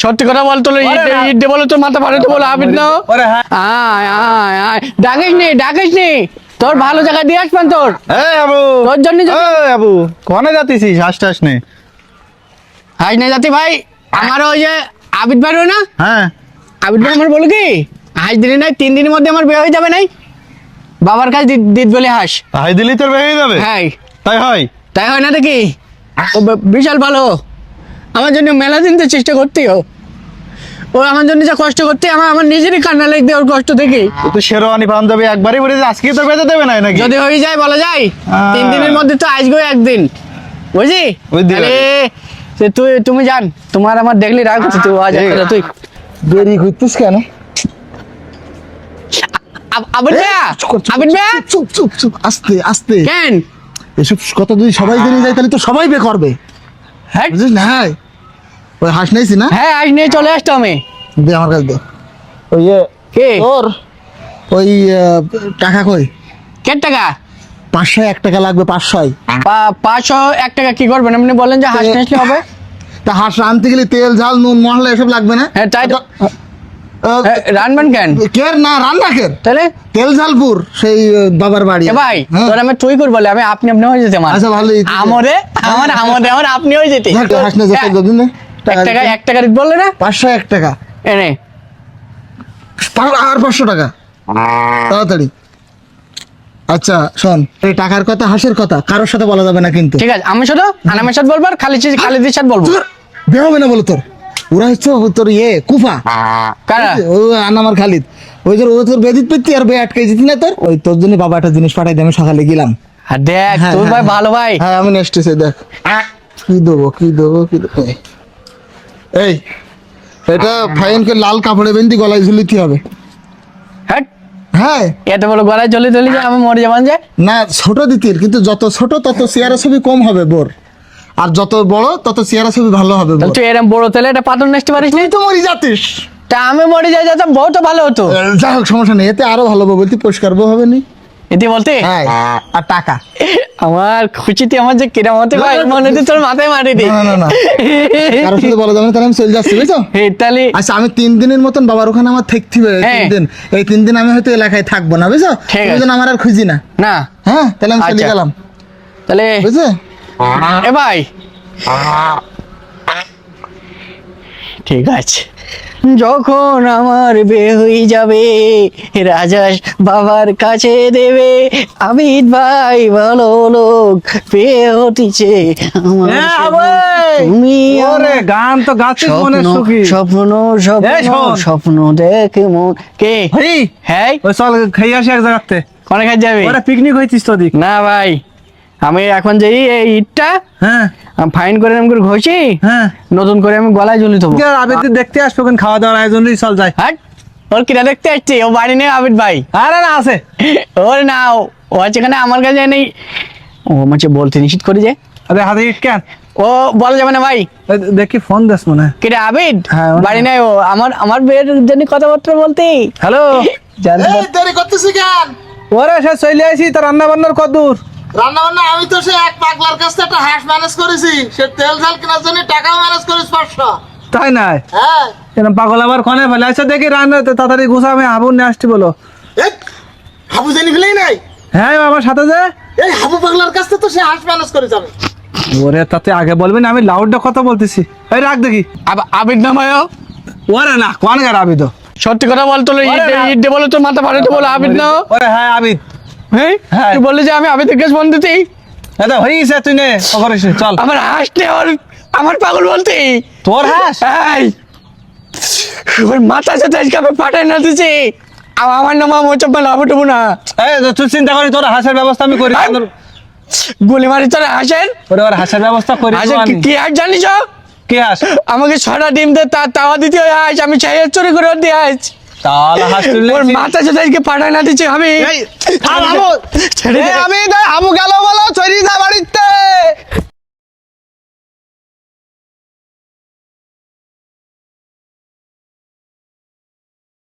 সত্যি কথা বল, তোর ইট দে বলে তোর মাথা ফাটাতে বলো আবিদ না। আয় আয় আয়, ডাকিস নি, তোর ভালো জায়গা দিয়ে আসবেন তোর। আবু তোর জন্য আবু কোনে যাতিছিস? হাস নে হাই না জাতি ভাই, আমার ওই যে আবিদ ভাই না, হ্যাঁ আবিদ ভাই আমার বলো কি হাঁস দিলি নাই, 3 দিনের মধ্যে আমার বিয়ে হয়ে যাবে নাই, বাবার কাছে দিত বলে হাঁস। হাই দিলি তোর বেরিয়ে যাবে? হ্যাঁ তাই হয়? তাই হয় না দেখি, ও বিশাল ভালো, আমার জন্য মেলা দিন তো চেষ্টা করতেই ও আমার জন্য যা কষ্ট করতে, আমার নিজেরই কান্না লাগবে ওর কষ্ট দেখে। তো শেরওয়ানি পাঞ্জাবি একবারই বলে আজকে তোর বেঁধে দেবে না নাকি? যদি হয়ে যায় বলা যায় 3 দিনের মধ্যে তো আসবে একদিন, বুঝলি? তুমি জান, তোমার আমার দেখলি রাগ হচ্ছে, তুই আজ তুই দেরি করতিস কেন? আবিদ ভাইয়া চুপ চুপ চুপ, আস্তে আস্তে। কেন এসব কথা যদি সবাই জেনে যায় তাহলে তো সবাই বে করবে, হ্যাঁ বুঝিস না? হ্যাঁ, ওই হাঁস নাইছি না, হ্যাঁ আজ নিয়ে চলে আসতো আমি। দে আমার কাছে দে। ওই কে তোর ওই টাকা কই? কে টাকা? 501 টাকা লাগবে, 500। 501 টাকা কি করবেন আপনি? বলেন যে হাঁস নিয়ে হবে। তা হাঁস আনতে গেলে তেল ঝাল নুন মশলা এসব লাগবে না? হ্যাঁ তাই তো, রানবেন কেন? কের না রান্না কের, তাহলে তেল ঝালপুর সেই বাবার বাড়ি। ভাই হ্যাঁ। তোর আমি তুই কর বলে আমি আপনি হয়ে যেতে আমার। আচ্ছা ভালোই, আমার আপনি হয়ে যেতে। হাঁস না যেতে দিন না। 1 টাকা দিতে বললে না? 501 টাকা এনে আর 500 টাকা তাড়াতাড়ি। আচ্ছা শোন, এই টাকার কথা হাঁসের কথা কারোর সাথে বলা যাবে না কিন্তু। ঠিক আছে, আমি শুধু আনামের সাথে বলবো আর খালিদের সাথে বলবো। বে হবে না বলো তোর, ওরা হচ্ছে তোর কুফা, কারা? ও আনামার খালিদ, ওই যে ও তোর বেদিত পেতি আর বে আটকাই যেতি না তোর, ওই তোর জন্য বাবা একটা জিনিস পাঠাই দিয়ে আমি সকালে গেলাম। আর দেখ হ্যাঁ, তুই হ্যাঁ, ভাই হ্যাঁ। ভালো ভাই। হ্যাঁ আমি নেক্সট এসে দেখ কি দেবো কি দেবো কি দেবো। এই এটা ফাইনকে লাল কাপড়ে বেঁধে গলায় ঝুলিতে হবে। হ্যাঁ হ্যাঁ এত বড় গলায় চলে যে আমি মরে যাবান যে। না ছোট দিতির, কিন্তু যত ছোট তত চেয়ারা ছবি কম হবে বোর, আর যত বড় তত চেয়ারা ছবি ভালো হবে বোর। তুই এরকম বড় তেলে এটা পাথর নেসতে পারিস তুই তো মরি যাতিস, তা আমি মরে যাই যেতাম, বহুত ভালো হতো। যাই হোক সমস্যা নেই, এতে আরো ভালো বলতে পরিষ্কার বউ হবে নি। এটি বলতে হ্যাঁ আর টাকা আমার খুশিতে আমার যে কিরাম হতে ভাই মনে হচ্ছে তোর মাথায় মারি দি। না না না কারোর সাথে বলা যাবে না, তাহলে আমি চলে যাচ্ছি বুঝছো। তাহলে আচ্ছা আমি 3 দিনের মতন বাবার ওখানে আমার থাকতে হবে, হ্যাঁ। 3 দিন, এই 3 দিন আমি হয়তো এলাকায় থাকবো না বুঝছো, ঠিক আছে। তুমি যেন আমার আর খুঁজি না। না হ্যাঁ তাহলে আমি চলে আচ্ছা। গেলাম তাহলে বুঝছো। এ ভাই ঠিক আছে, যখন আমার বিয়ে হয়ে যাবে রাজাস বাবার কাছে দেবে, আবিদ ভাই ভালো লোক পেয়ে হতিছে আমার তুমি ওরে গান তো গাছিস মনে সুখী। স্বপ্ন স্বপ্ন দেখে মন কে হেই হ্যাঁ ওই চল খাই আসি এক জায়গাতে। কোনে খাই যাবে? ওরা পিকনিক হইতিস তো দিক। না ভাই আমি এখন যাই এই ইটটা হ্যাঁ ফাইন করে আমি ঘষি, হ্যাঁ নতুন করে আমি গলায় ঝুলি দেবো। আবিদ দেখতে আসবো কোন খাওয়া দাওয়ার আয়োজন চল যাই। হ্যাঁ ওর কিরা দেখতে আসছে, ও বাড়ি নেই আবিদ ভাই। আরে না আছে ওর না ও আছে এখানে আমার কাছে নেই, ও মাঝে বলতে নিষেধ করে যায়। আরে হাতে ইট কেন? ও বলা যাবে না ভাই। দেখি ফোন দেস মনে হয়। কিরা আবিদ হ্যাঁ, বাড়ি নাই, ও আমার বিয়ের জন্য কথাবার্তা বলতে। হ্যালো এই দেরি করতেছি কেন? ওরে সে চলে আইছি, তোর রান্না বান্নার কত দূর? রান্না বান্না আমি তো সে এক পাগলার কাছে একটা হাঁস ম্যানেজ করেছি, সে তেল ঝাল কেনার জন্য টাকাও ম্যানেজ করেছি 500। তাই নাই হ্যাঁ এরকম পাগল আবার কনে ফেলে। আচ্ছা দেখি রান্না তাড়াতাড়ি গুছা, আমি হাবুর নিয়ে আসছি বলো। হাবু জানি ফেলেই নাই, হ্যাঁ আমার সাথে যে এই হাবু পাগলার কাছে তো সে হাঁস ম্যানেজ করেছে আমি। ওরে তাতে আগে বলবি না, আমি লাউডটা কথা বলতেছি। এই রাখ দেখি। আবিদ না ভাই ওরে না কোন গার আবিদ? সত্যি কথা বল, তোর ইট দে বলে তোর মাথা ফাটাতে বলো আবিদ না। ওরে হ্যাঁ আবিদ। হ্যাঁ হ্যাঁ। তুই বললি যে আমি আবিদের কাছে ফোন দিতেই এটা হয়ে গেছে, তুই নে করিস চল। আমার হাঁস নে আমার পাগল বলতে তোর হাঁস? ওর মাথা সাথে আজকে আমি ফাটাই না দিচ্ছি, আমার নাম হচ্ছে লাভটুবু না। এই তুই চিন্তা করি, তোর হাঁসের ব্যবস্থা আমি করি। গুলি মারি তোর হাঁসের, ওরে ওর হাঁসের ব্যবস্থা করি। হাঁসের কি হাঁস জানিস? কি হাঁস? আমাকে 6টা ডিম দে, তাওয়া দিতে হয় হাঁস, আমি চাই চুরি করে ওর দিয়ে হাঁস। তাহলে হাঁস তুললে ওর মাথা সাথে আজকে ফাটাই না দিচ্ছি আমি। আবু গেল বলো চরি যা বাড়ি